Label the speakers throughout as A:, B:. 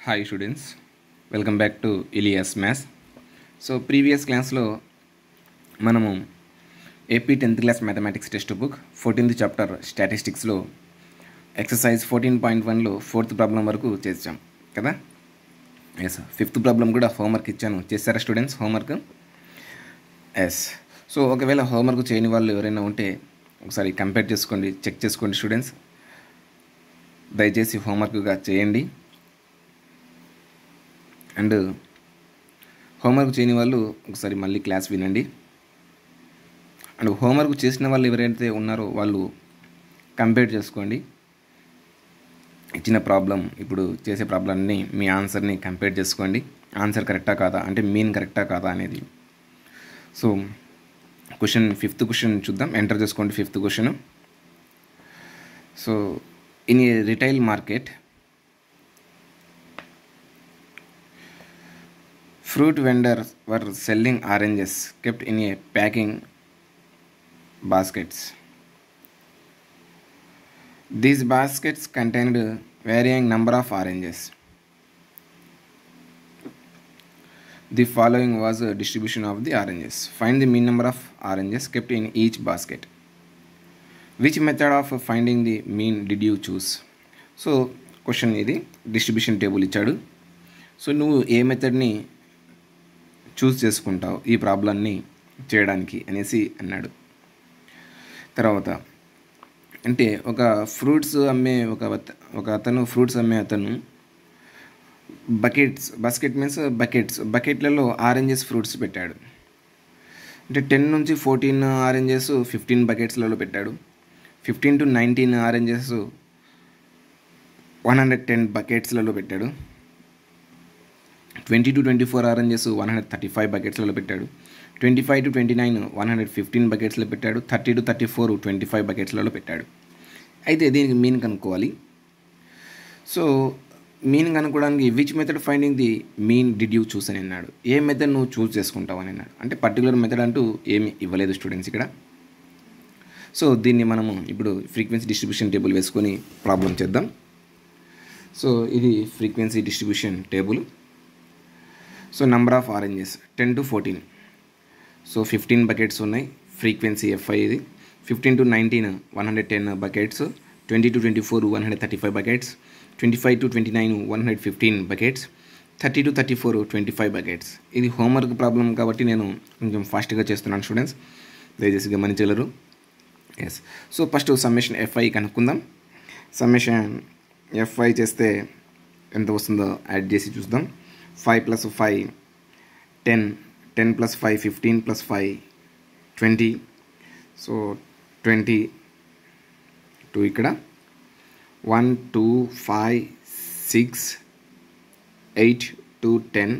A: Hi students, welcome back to Elias Maths. So previous class లో మనము AP 10th class mathematics text book 14th chapter స్టాటిస్టిక్స్లో exercise 14.1లో 4th problem వరకు చేసాం కదా. ఎస్, 5th ప్రాబ్లం కూడా హోంవర్క్ ఇచ్చాను. చేశారా స్టూడెంట్స్ హోంవర్క్? ఎస్. సో ఒకవేళ హోంవర్క్ చేయని వాళ్ళు ఎవరైనా ఉంటే ఒకసారి కంపేర్ చేసుకోండి, చెక్ చేసుకోండి స్టూడెంట్స్. దయచేసి హోంవర్క్గా చేయండి. అండ్ హోంవర్క్ చేయని వాళ్ళు ఒకసారి మళ్ళీ క్లాస్ వినండి. అండ్ హోంవర్క్ చేసిన వాళ్ళు ఎవరైతే ఉన్నారో వాళ్ళు కంపేర్ చేసుకోండి. ఇచ్చిన ప్రాబ్లం, ఇప్పుడు చేసే ప్రాబ్లమ్ని మీ ఆన్సర్ని కంపేర్ చేసుకోండి. ఆన్సర్ కరెక్టా కాదా, అంటే మీన్ కరెక్టా కాదా అనేది. సో క్వశ్చన్ 5th క్వశ్చన్ చూద్దాం. ఎంటర్ చేసుకోండి 5th question. So in a retail market, fruit vendors were selling oranges kept in a packing baskets. These baskets contained varying number of oranges. The following was a distribution of the oranges. Find the mean number of oranges kept in each basket. Which method of finding the mean did you choose? So question ఇది distribution table ఇచ్చాడు. So నువ్వు ఏ మెథడ్ని చూస్ చేసుకుంటావు ఈ ప్రాబ్లమ్ని చేయడానికి అనేసి అన్నాడు. తర్వాత అంటే ఒక ఫ్రూట్స్ అమ్మే ఒక అతను ఫ్రూట్స్ అమ్మే అతను బాస్కెట్ మీన్స్ బకెట్లలో ఆరెంజెస్ ఫ్రూట్స్ పెట్టాడు. అంటే 10 నుంచి 14 ఆరెంజెస్ 15 బకెట్స్లలో పెట్టాడు. 15 to 19 ఆరెంజెస్ 110 బకెట్స్లలో పెట్టాడు. 20 to 24 ఆరెంజెస్ 135 బకెట్స్లలో పెట్టాడు. 25 to 29 115 బకెట్స్లో పెట్టాడు. 30 to 34 25 బకెట్స్లలో పెట్టాడు. అయితే దీనికి మీన్ కనుక్కోవాలి. సో మీన్ కనుక్కోవడానికి which method finding the mean did you choose అని అన్నాడు. ఏ మెథడ్ నువ్వు చూస్ చేసుకుంటావు అని అన్నాడు. అంటే పర్టికులర్ మెథడ్ అంటూ ఏమీ ఇవ్వలేదు స్టూడెంట్స్ ఇక్కడ. సో దీన్ని మనము ఇప్పుడు ఫ్రీక్వెన్సీ డిస్ట్రిబ్యూషన్ టేబుల్ వేసుకొని ప్రాబ్లం చేద్దాం. సో ఇది frequency distribution table. So number of oranges 10 to 14. So 15 buckets ఉన్నాయి. ఫ్రీక్వెన్సీ FI ఇది. 15 to 19 110 buckets. 20 to 24 135 buckets. 25 to 29 115 buckets. 30 to 34 25 buckets. ఇది హోంవర్క్ ప్రాబ్లం కాబట్టి నేను కొంచెం ఫాస్ట్గా చేస్తున్నాను స్టూడెంట్స్, దయచేసి గమనించగలరు. Yes. So first summation FI కనుక్కుందాం. సమ్మేషన్ FI చేస్తే ఎంత వస్తుందో యాడ్ చేసి చూద్దాం. 5 plus 5 10, 10 plus 5 15 plus 5 20. సో 22 ఇక్కడ 1 2 5 6 8 2 10.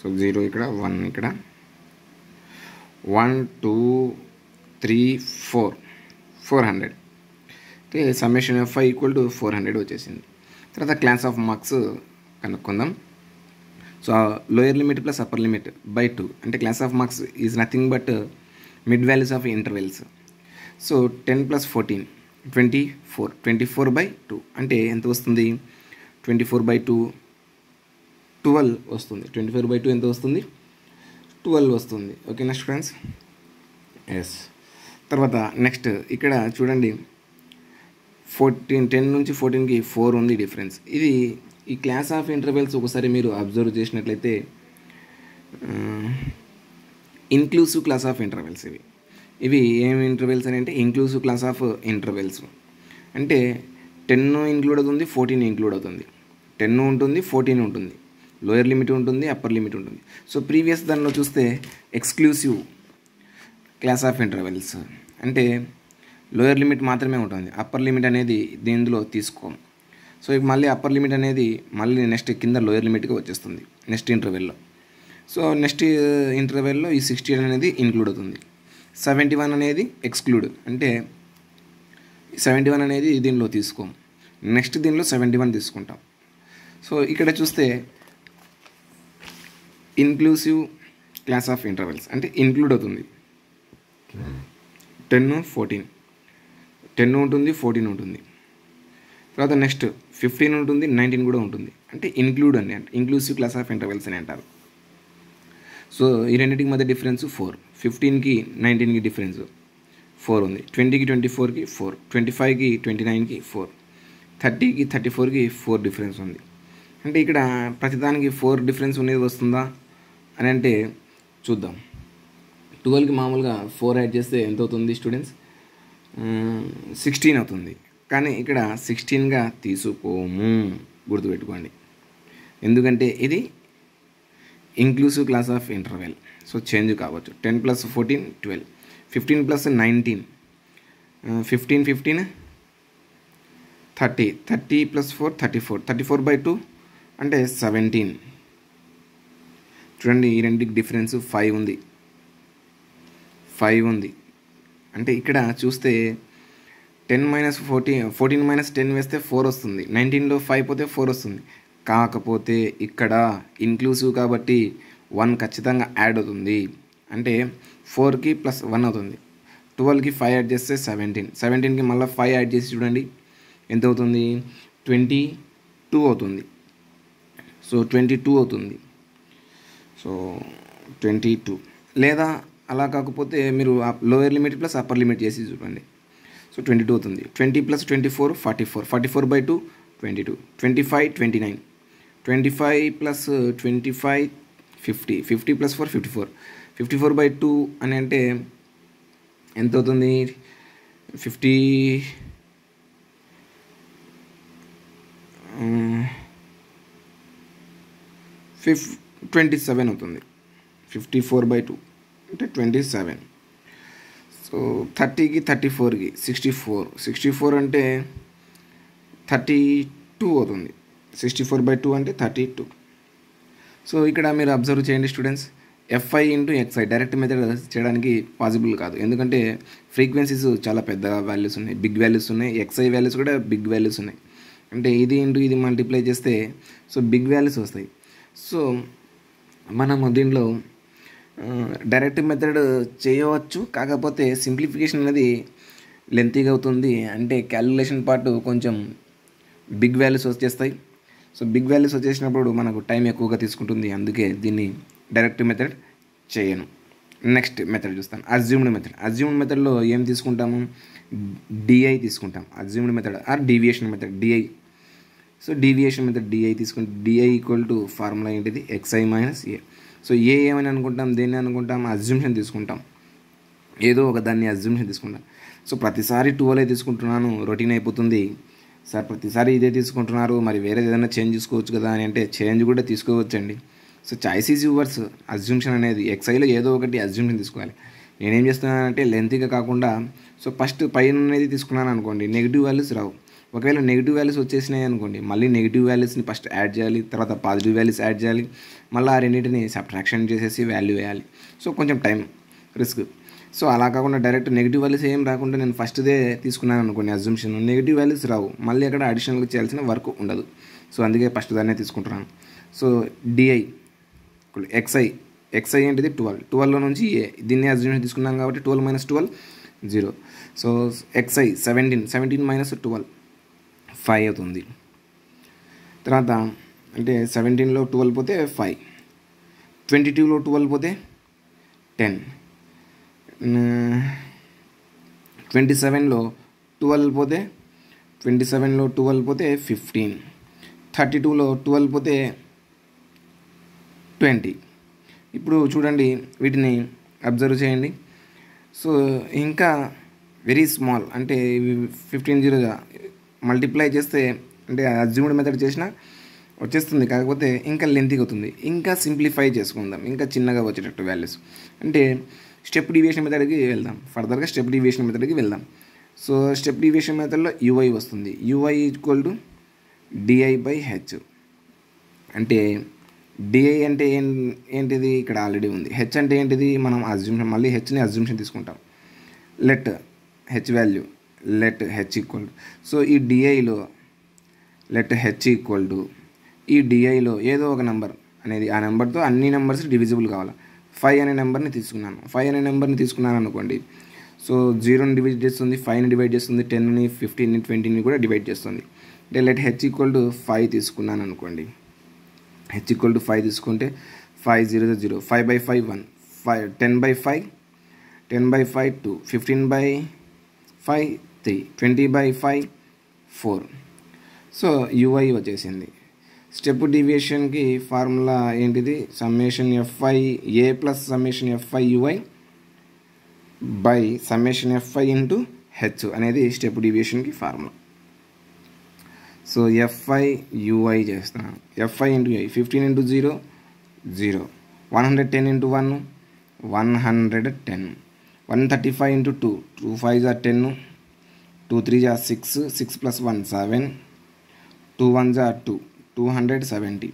A: సో 0 ఇక్కడ 1 ఇక్కడ 1 2 3 4 400. అంటే సమ్మేషన్ FI ఈక్వల్ టు 400 వచ్చేసింది. తర్వాత క్లాస్ ఆఫ్ మార్క్స్ కనుక్కుందాం. So lower limit plus upper limit by 2. అంటే class of marks is nothing but mid values of intervals. So 10 plus 14 24. 24 by 2 అంటే ఎంత వస్తుంది? 24 by 2 12 వస్తుంది. 24 by 2 ఎంత వస్తుంది? 12 వస్తుంది. ఓకేనా స్టూడెంట్స్? ఎస్. తర్వాత నెక్స్ట్ ఇక్కడ చూడండి 10 నుంచి 14కి 4 ఉంది డిఫరెన్స్. ఇది ఈ క్లాస్ ఆఫ్ ఇంటర్వెల్స్ ఒకసారి మీరు అబ్జర్వ్ చేసినట్లయితే ఇన్క్లూసివ్ క్లాస్ ఆఫ్ ఇంటర్వెల్స్ ఇవి ఏమి ఇంటర్వెల్స్ అని అంటే ఇంక్లూసివ్ క్లాస్ ఆఫ్ ఇంటర్వెల్స్. అంటే 10 ఇంక్లూడ్ అవుతుంది, 14 ఇంక్లూడ్ అవుతుంది. 10 ఉంటుంది, 14 ఉంటుంది, లోయర్ లిమిట్ ఉంటుంది, అప్పర్ లిమిట్ ఉంటుంది. సో ప్రీవియస్ దానిలో చూస్తే ఎక్స్క్లూసివ్ క్లాస్ ఆఫ్ ఇంటర్వెల్స్ అంటే లోయర్ లిమిట్ మాత్రమే ఉంటుంది, అప్పర్ లిమిట్ అనేది దీనిలో తీసుకోం. సో ఇక మళ్ళీ అప్పర్ లిమిట్ అనేది మళ్ళీ నెక్స్ట్ కింద లోయర్ లిమిట్గా వచ్చేస్తుంది నెక్స్ట్ ఇంటర్వెల్లో. సో నెక్స్ట్ ఇంటర్వెల్లో ఈ 60 అనేది ఇంక్లూడ్ అవుతుంది. 71 అనేది ఎక్స్క్లూడ్, అంటే 71 అనేది దీనిలో తీసుకోం, నెక్స్ట్ దీనిలో 71 తీసుకుంటాం. సో ఇక్కడ చూస్తే ఇన్క్లూసివ్ క్లాస్ ఆఫ్ ఇంటర్వెల్స్ అంటే ఇంక్లూడ్ అవుతుంది 10 14, 10 ఉంటుంది, 14 ఉంటుంది. తర్వాత నెక్స్ట్ 15 ఉంటుంది, 19 కూడా ఉంటుంది. అంటే ఇంక్లూడ్ అని అంటే ఇంక్లూసివ్ క్లాస్ ఆఫ్ ఇంటర్వెల్స్ అని అంటారు. సో ఈ రెండింటికి మధ్య డిఫరెన్స్ 4. 15కి 19కి డిఫరెన్స్ 4 ఉంది. 20కి 24కి 4, 25కి 29కి 4, 30కి 34కి 4 డిఫరెన్స్ ఉంది. అంటే ఇక్కడ ప్రతిదానికి 4 డిఫరెన్స్ అనేది వస్తుందా అని అంటే చూద్దాం. 12కి మామూలుగా 4 యాడ్ చేస్తే ఎంత అవుతుంది స్టూడెంట్స్? 16 అవుతుంది. కానీ ఇక్కడ 16గా తీసుకోము, గుర్తుపెట్టుకోండి. ఎందుకంటే ఇది inclusive class of interval, so change కావచ్చు. 10 + 14 12, 15 + 19 15 15 30, 30 + 4 34, 34/2 అంటే 17. చూడండి ఈ రెండింటికి డిఫరెన్స్ 5 ఉంది, 5 ఉంది. అంటే ఇక్కడ చూస్తే 10 - 14 14 - 10 వేస్తే 4 వస్తుంది. 19లో 5 పోతే 4 వస్తుంది. కాకపోతే ఇక్కడ ఇంక్లూసివ్ కాబట్టి 1 ఖచ్చితంగా యాడ్ అవుతుంది. అంటే 4కి +1 అవుతుంది. 12కి 5 యాడ్ చేస్తే 17, 17కి మళ్ళీ 5 యాడ్ చేసి చూడండి ఎంత అవుతుంది? 22 అవుతుంది. సో 22 అవుతుంది. సో 22 లేదా అలా కాకపోతే మీరు lower limit plus upper limit చేసి చూడండి. సో 22 అవుతుంది. 20 + 24 44, 44/2 22, 25 29, 25 + 25 50, 50 + 4 54, 54/2 అని అంటే ఎంత అవుతుంది? 27 అవుతుంది. 54/2 అంటే 27. సో 30కి 34కి 64, 64 అంటే 32 అవుతుంది. 64/2 అంటే 32. సో ఇక్కడ మీరు అబ్జర్వ్ చేయండి students, FI × XI direct method చేయడానికి పాసిబుల్ కాదు. ఎందుకంటే ఫ్రీక్వెన్సీస్ చాలా పెద్ద వాల్యూస్ ఉన్నాయి, బిగ్ వాల్యూస్ ఉన్నాయి. XI వాల్యూస్ కూడా బిగ్ వాల్యూస్ ఉన్నాయి. అంటే ఇది ఇది మల్టిప్లై చేస్తే సో బిగ్ వాల్యూస్ వస్తాయి. సో మనము దీనిలో డైరెక్ట్ మెథడ్ చేయవచ్చు. కాకపోతే సింప్లిఫికేషన్ అనేది లెంతీగా అవుతుంది. అంటే క్యాలిక్యులేషన్ పార్ట్ కొంచెం బిగ్ వాల్యూస్ వచ్చేస్తాయి. సో బిగ్ వాల్యూస్ వచ్చేసినప్పుడు మనకు టైం ఎక్కువగా తీసుకుంటుంది. అందుకే దీన్ని డైరెక్ట్ మెథడ్ చేయను. నెక్స్ట్ మెథడ్ చూస్తాను, అజ్యూమ్డ్ మెథడ్. అజ్యూమ్డ్ మెథడ్లో ఏం తీసుకుంటాము? DI తీసుకుంటాం. Assumed method or deviation method DI. So deviation method DI తీసుకుంటే DI = ఫార్ములా ఏంటిది? XI - A. సో ఏమని అనుకుంటాం? దేన్ని అనుకుంటాం? అజ్యూమ్షన్ తీసుకుంటాం. ఏదో ఒక దాన్ని అజ్యూమ్షన్ తీసుకుంటాం. సో ప్రతిసారి 12 తీసుకుంటున్నాను, రొటీన్ అయిపోతుంది సార్. ప్రతిసారి ఇదే తీసుకుంటున్నారు, మరి వేరే ఏదైనా చేంజ్ తీసుకోవచ్చు కదా అని అంటే చేంజ్ కూడా తీసుకోవచ్చండి. So choice is yours. Assumption అనేది XIలో ఏదో ఒకటి అజ్యూమ్షన్ తీసుకోవాలి. నేనేం చేస్తున్నానంటే లెంతీగా కాకుండా సో ఫస్ట్ పైన అనేది తీసుకున్నాను అనుకోండి, నెగిటివ్ వాల్యూస్ రావు. ఒకవేళ నెగిటివ్ వాల్యూస్ వచ్చేసినాయి అనుకోండి, మళ్ళీ నెగిటివ్ వాల్యూస్ని ఫస్ట్ యాడ్ చేయాలి, తర్వాత పాజిటివ్ వాల్యూస్ యాడ్ చేయాలి, మళ్ళీ ఆ రెండింటిని సబ్ట్రాక్షన్ చేసేసి వాల్యూ వేయాలి. సో కొంచెం టైం రిస్క్. సో అలా కాకుండా డైరెక్ట్ నెగిటివ్ వాల్యూస్ ఏం రాకుండా నేను ఫస్ట్దే తీసుకున్నాను అనుకోండి అజ్యూమ్షన్, నెగిటివ్ వాల్యూస్ రావు, మళ్ళీ అక్కడ అడిషనల్గా చేయాల్సిన వర్క్ ఉండదు. సో అందుకే ఫస్ట్ దాన్నే తీసుకుంటున్నాను. సో DI XI ఏంటిది? 12లో నుంచి A, దీన్ని అజ్యూమ్షన్ తీసుకున్నాం కాబట్టి 12 - 12 0. సో XI 17 - 12 5 అవుతుంది. తర్వాత అంటే 17లో 12 పోతే 5, 22లో 12 పోతే 10, 27లో 12 పోతే 15, 32లో 12 పోతే 20. ఇప్పుడు చూడండి వీటిని అబ్జర్వ్ చేయండి. సో ఇంకా వెరీ స్మాల్ అంటే 15 మల్టిప్లై చేస్తే అంటే అజ్యూమ్డ్ మెథడ్ చేసినా వచ్చేస్తుంది. కాకపోతే ఇంకా లెంతీగా అవుతుంది. ఇంకా సింప్లిఫై చేసుకుందాం, ఇంకా చిన్నగా వచ్చేటట్టు వాల్యూస్. అంటే స్టెప్ డీవియేషన్ మెథడ్కి వెళ్దాం. ఫర్దర్గా స్టెప్ డీవియేషన్ మెథడ్కి వెళ్దాం. సో స్టెప్ డీవియేషన్ మెథడ్లో UI వస్తుంది. UI = DI/H. అంటే DI అంటే ఏంటిది? ఇక్కడ ఆల్రెడీ ఉంది. H అంటే ఏంటిది? మనం అజ్యూమ్షన్, మళ్ళీ Hని అజ్యూమ్షన్ తీసుకుంటాం. Let H value, let H = so ఈ DIలో లెట్ H = ఈ DIలో ఏదో ఒక నెంబర్ అనేది, ఆ నెంబర్తో అన్ని నెంబర్స్ డివిజిబుల్ కావాలి. 5 అనే నెంబర్ని తీసుకున్నాను. 5 అనే నెంబర్ని తీసుకున్నాను అనుకోండి. సో 0ని డివైడ్ చేస్తుంది, 5ని డివైడ్ చేస్తుంది, 10ని 15ని 20ని కూడా డివైడ్ చేస్తుంది. అంటే లెట్ హెచ్ ఈక్వల్ టు 5 తీసుకున్నాను అనుకోండి. హెచ్ ఈక్వల్ టు 5 తీసుకుంటే 5 0 0 5 by 5 1 5 10 by 5 10 by 5 2 15 by 5 3 20 by 5 4. So UI వచ్చేసింది. స్టెప్ డీవియేషన్కి ఫార్ములా ఏంటిది? Summation FI A plus summation FI UI by summation FI into H అనేది స్టెప్ డీవియేషన్కి ఫార్ములా. సో ఎఫ్ఐ యూఐ చేస్తున్నాను. FI into UI 15 into 0 0 110 into 1 110 135 into 2 2 5s are 10 2 3s are 6 6 plus 1 7 2 1s are 2 270.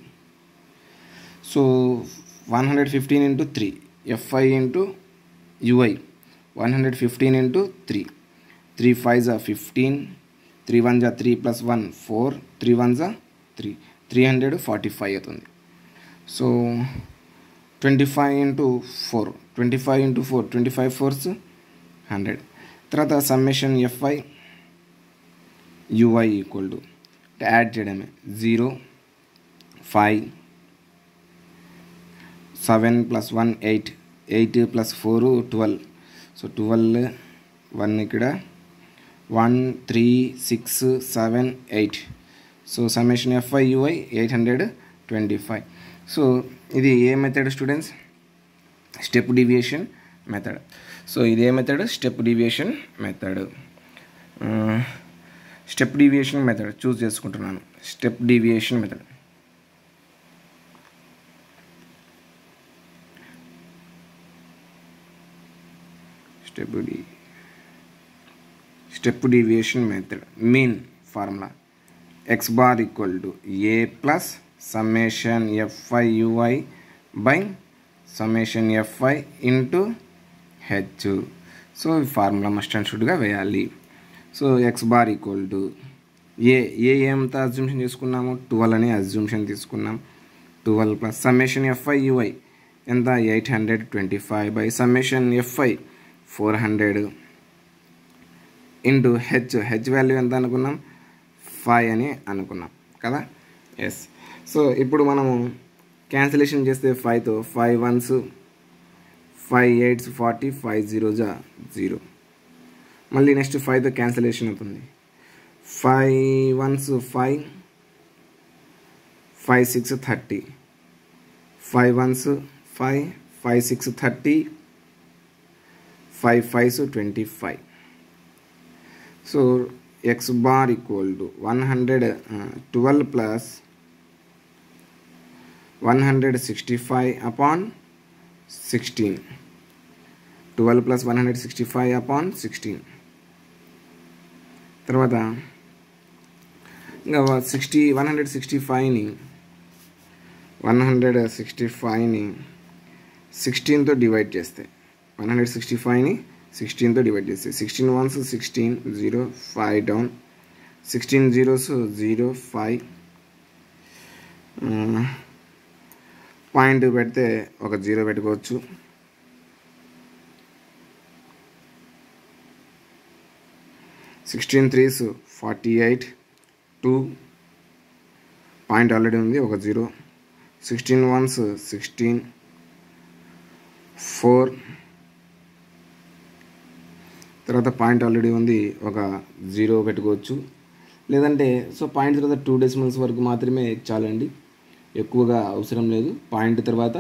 A: So 115 into 3 FI into UI 115 into 3 3 5s are 15 3 1s are 3 plus 1 4 3 1s are 3 345 అవుతుంది. So 25 into 4 25 into 4 25 4s 100. తర్వాత summation FI UI equal to add చేయడమే 0 5 7 plus 1 8 8 plus 4 12. So 12 1 ఇక్కడ 1 3 6 7 8. So summation FI UI 825. So ఇది ఏ method students? Step deviation method. So ఇదే method step deviation method. Step deviation method choose చేసుకుంటున్నాను. Step deviation method. Step deviation method mean formula X bar equal to A plus summation FI UI by summation FI into H. So ఈ formula must and షుడ్గా వేయాలి. So X bar equal to A ఎంత assumption తీసుకున్నాము? 12 అని అజ్యూమ్షన్ తీసుకున్నాం. 12 plus summation FI UI ఎంత? 825 by summation FI 400 into H value ఎంత అనుకున్నాం? 5 అని అనుకున్నాం కదా. ఎస్. సో ఇప్పుడు మనము క్యాన్సిలేషన్ చేస్తే 5తో 5 1s 5 8s 40 5 0s 0. మళ్ళీ నెక్స్ట్ 5తో క్యాన్సిలేషన్ అవుతుంది. 5 1s 5 5 6 30 5 1s 5 5 6 30 5 5s 25. So X bar equal to 12 plus 165 upon 16. 12 plus 165 upon 16. తర్వాత ఇంకా 165ని 16తో డివైడ్ చేస్తే 165ని 16తో డివైడ్ చేస్తే 16 1s 16 0 5 డౌన్ 16 0s 0 5 పాయింట్ పెడితే ఒక 0 పెట్టుకోవచ్చు. 16 3s 48 2 పాయింట్ ఆల్రెడీ ఉంది ఒక 0. 16 1s 16 4 తర్వాత పాయింట్ ఆల్రెడీ ఉంది ఒక 0 పెట్టుకోవచ్చు. లేదంటే సో పాయింట్ తర్వాత 2 డెసిమల్స్ వరకు మాత్రమే చాలండి, ఎక్కువగా అవసరం లేదు. పాయింట్ తర్వాత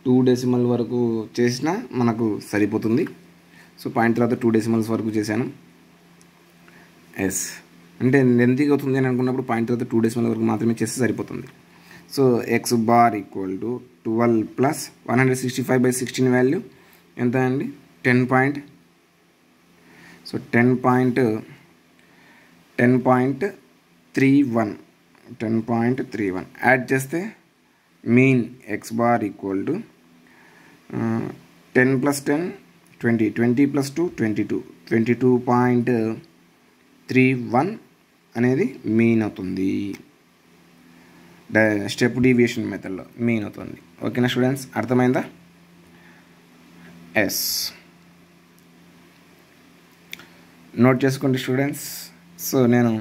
A: 2 డెసిమల్ వరకు చేసినా మనకు సరిపోతుంది. సో పాయింట్ తర్వాత 2 డెసిమల్స్ వరకు చేశాను. ఎస్ అంటే లెంతీగా అవుతుంది అని అనుకున్నప్పుడు పాయింట్ తర్వాత 2 డెసిమల్ వరకు మాత్రమే చేస్తే సరిపోతుంది. So X bar equal to 12 plus 165 by 16 value ఎంత అండి? 10. సో 10.31 యాడ్ చేస్తే mean X bar equal to 10 plus 10 20 20 plus 2 22 22.31 అనేది మీన్ అవుతుంది. స్టెప్ డీవియేషన్ మెథడ్లో మీన్ అవుతుంది. ఓకేనా స్టూడెంట్స్, అర్థమైందా? ఎస్, నోట్ చేసుకోండి స్టూడెంట్స్. సో నేను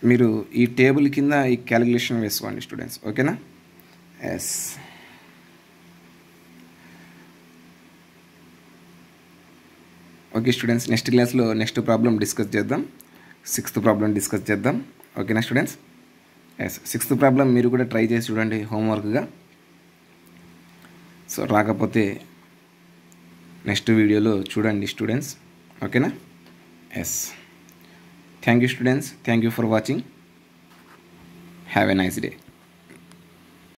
A: మీరు ఈ టేబుల్ కింద ఈ క్యాలిక్యులేషన్ వేసుకోండి స్టూడెంట్స్, ఓకేనా? ఎస్. ఓకే స్టూడెంట్స్, నెక్స్ట్ క్లాస్లో నెక్స్ట్ ప్రాబ్లం డిస్కస్ చేద్దాం. 6th ప్రాబ్లం డిస్కస్ చేద్దాం, ఓకేనా స్టూడెంట్స్? ఎస్, 6th ప్రాబ్లం మీరు కూడా ట్రై చేసి చూడండి హోంవర్క్గా. సో రాకపోతే నెక్స్ట్ వీడియోలో చూడండి స్టూడెంట్స్, ఓకేనా? Yes. Thank you students, thank you for watching. Have a nice day.